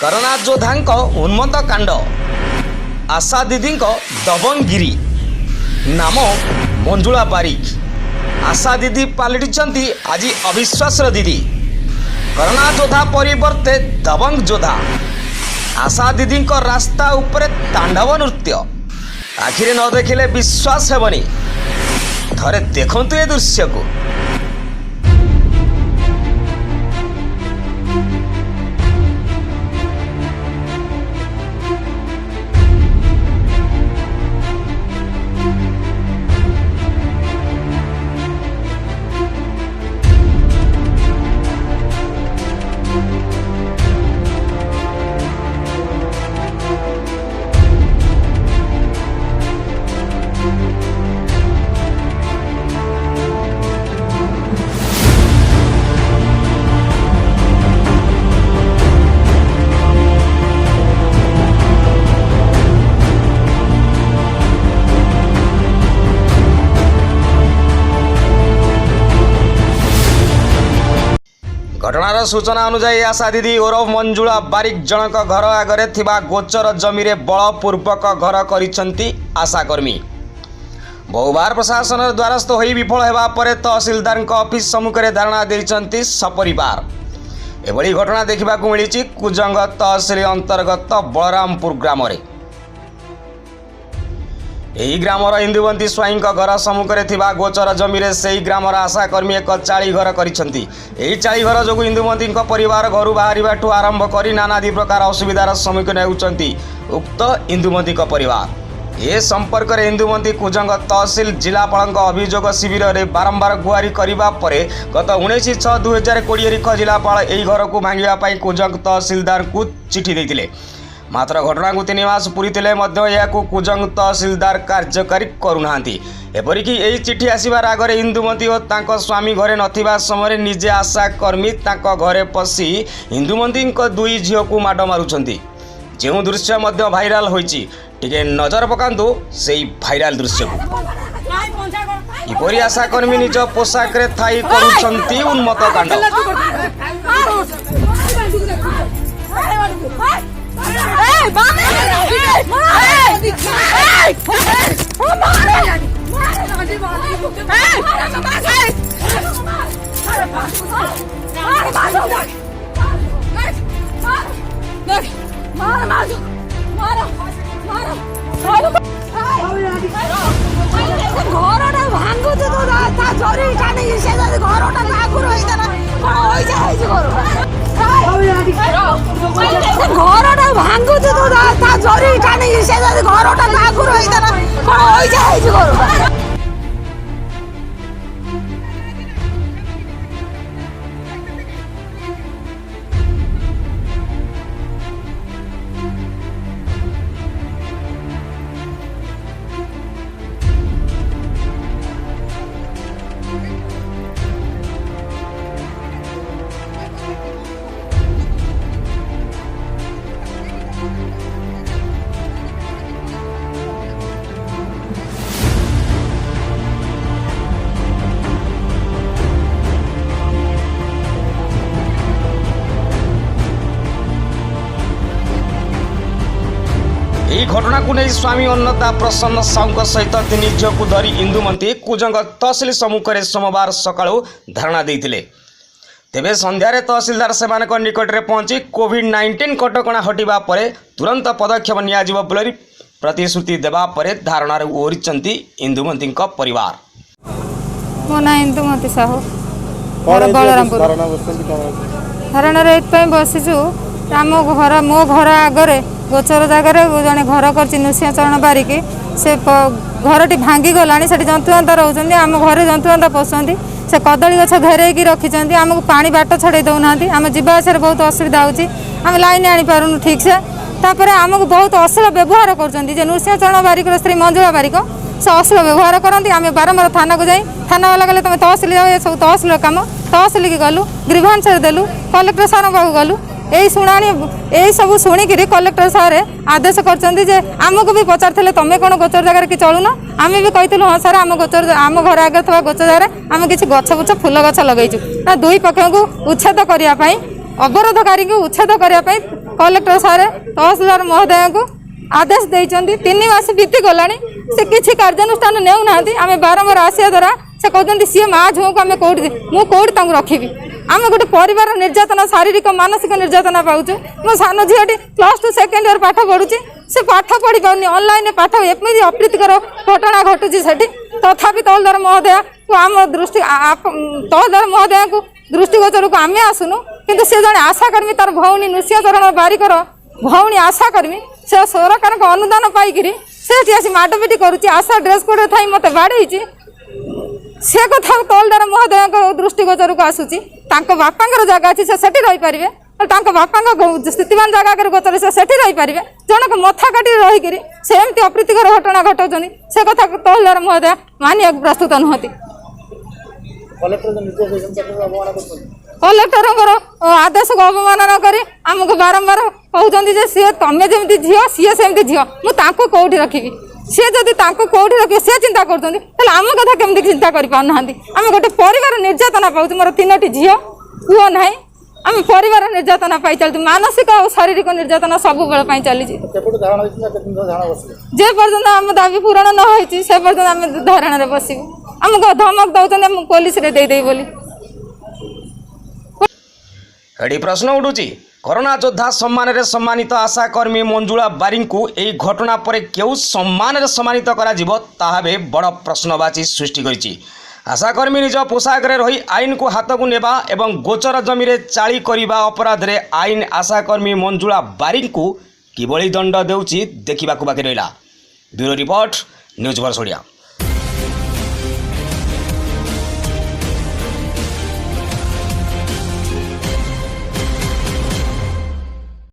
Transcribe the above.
Corona ଯୋଦ୍ଧାଙ୍କ ଉନ୍ମତ୍ତ କାଣ୍ଡ, ଆଶା ଦିଦିଙ୍କ ଦବଙ୍ଗଗିରି। ନାମ ମଞ୍ଜୁଳା ବାରିକ। ଆଶା ଦିଦି ପାଲଟିଛନ୍ତି ଆଜି ଅବିଶ୍ୱାସର ଦିଦି। କରୋନା ଯୋଦ୍ଧା ପରିବର୍ତ୍ତେ ଦବଙ୍ଗ ଯୋଦ୍ଧା। ଆଶା ଦିଦିଙ୍କ ରାସ୍ତା ଉପରେ ତାଣ୍ଡବ ନୃତ୍ୟ। ଆଖିରେ ନ ଦେଖିଲେ ବିଶ୍ୱାସ ହେବନି। ଥରେ ଦେଖନ୍ତୁ ଏ ଦୃଶ୍ୟକୁ। घटनार सूचना अनुजाई आशा दीदी ओरफ मंजुला बारिक जनक घर आगे थिबा गोचर जमी बलपूर्वक घर करिसेंती आशाकर्मी। बहुबार प्रशासन द्वारस्थ हो विफल होगा पर तहसिलदार ऑफिस सम्मुखें धारणा देइसेंती सपरिवार। एभली घटना देखा मिली कुजंग तहसिल अंतर्गत बलरामपुर ग्राम। यही ग्रामर इंदुवंती स्वाई घर सम्मुखें थिबा गोचर जमी से ग्रामर आशाकर्मी एक चाली घर करिसेंती। एही चाली घर जो इंदुवंती परिवार घर बाहर आरंभ कर नानादी प्रकार असुविधार सम्मुखीन होउछंती उक्त इंदुवंती परिवार। ए संपर्क में इंदुवंती कुजंग तहसिल जिलापाल अभियोग शिविर में बारंबार गुहारी करने पर गत 19/6/2020 तारीख जिलापाल यही घर को भांगापी कुजंग तहसिलदार को चिठी देते। मात्र घटना को 3 मास पूरी कुजंग तहसिलदार कार्यकारी करूना। एपरिक यही चिठी आसबार आगे इंदुमती और स्वामी घरे नथिबा समय निजे आशाकर्मी घरे पशि इंदुमती 2 झील को माड मारुंट। जो दृश्य भाइराल होती नजर पकातु से भाइराल दृश्य को। किपरि आशाकर्मी निज पोशाक रे थाई करुछंती उन्मत्त कांड। यह घटना को नहीं स्वामी अन्नदा प्रसन्न साहू सहित 3 झील को धरी इंदुमती कुजंग तहसिल सम्मुखें सोमवार सका धारणा देते। तेबे संध्यारे तहसिलदार से निकट में पहुंची कोविड-19 कटकणा हटिबा परे तुरंत पदक्षेप नियाजिब बोली प्रतिश्रुति देबा परे धारणार ओरिचंती इंदुमती परिवार। मो ना इंदुमती साहू बलरामपुर धारणा बसीचु मो घर आगे गोचर जगार जड़े घर कर नृसिंहचरण बारिक से घरटी भांगी गला से जंतुआंता रोच आम घर जंतुआंता पशुंट से कदली गछ घेरैक रखिंट आमको पानी बाट छड़े दौना आम जावास बहुत असुविधा होम लाइन आनीपारूँ ठीक से तापर आमको बहुत अश्लील व्यवहार कर नृसिंहचरण बारिक स्त्री मंजुला बारिक से अश्लील व्यवहार करती आम बारंबार थाना को जाई थाना वाला गले तुम तहसिल जाओ ये सब तहसिल कम तहसिल की गलु ग्रीभांस देलु कलेक्टर सार पाक गलु यही शुणाणी यही सब शुणिक कलेक्टर सारे आदेश करमको भी पचार तुम्हें कौन गोचर जगार कि चलुन आम भी कही हाँ सार आम गोचर आम घर आगे था गोचर जगार आम किसी गछ बुछ फूल गछ लगेचु दुई पक्ष को उच्छेद करने अवरोधकारी को उच्छेद करने कलेक्टर सारे तहसीलदार महोदय को आदेश देइचंदी 3 मास बीती गलानी से किसी कार्यानुष्ठान नेउ नांती आमे बारंबार आसिया द्वारा से कहते सी माँ झुओं को आम कौटी मु कौटी रखी आम गोटे परिवार निर्यातना शारीरिक मानसिक निर्यातना पाऊँ मो सान झीटी +2 सेकेंड इयर पाठ पढ़ुची से पाठ पढ़ी पाऊनी ऑनलाइन पाठ एमती अप्रीतिकर घटना घटुची सेठी तथापि तहसीलदार महोदय को आम दृष्टि तहसीलदार महोदय को दृष्टिगोचर को आम आसुनु किंतु से जड़े आशाकर्मी तार भौणी नृसिंहचरण बारिकर भौणी आशाकर्मी से सरकार को अनुदान पाइक से आसी माडपिटी करुच्ची आशा ड्रेस कोड थी मत बाड़े से कथा तहसीलदार महोदय दृष्टिगोचर को आसूची बापा जगह अच्छी से रही पारे बापा स्थितिवान जगह गोचर से रही पारे जनक मथा काटी रहीकि से एमती अप्रीतिकर घटना घटाऊँ से कथा तहसीलदार महोदय मानिया प्रस्तुत नुहति कलेक्टर आदेश को अवमानना कर आमको बारंबार कहते सी तमें जमी झी सी सेमती झी मुझे कौटी रखी सी जदि कौटी रखिए सी चिंता कर आम कथा केमती चिंता करना आम गोटे परिवार निर्यातना पाऊँ मोर 3टी झी पुओ ना आम परिवार निर्यातना पाई चलती मानसिक और शारीरिक निर्यातना सब बेल चली जे पर्यटन आम दाबी पूरण न हो से पर्यटन आम धारणा बसबू आमको धमक दौरान पुलिस दे बोली एटी प्रश्न उठुची कोरोना योद्धा सम्मान रे सम्मानित आशाकर्मी मंजुला बारिंग को यही घटना पर क्यों सम्मान रे सम्मानित करा जिवो ताहाबे बड़ प्रश्नवाची सृष्टि करिछि। आशाकर्मी निज पोशाक रे रही आईन को हाथ को नेबा एवं गोचर जमी रे चाली करिबा अपराध रे आईन आशाकर्मी मंजुला बारिंग को किभଳି दंड देउछि देखिबाकू बाकी रहिला। ब्यूरो रिपोर्ट न्यूज वर्ष ओडिया।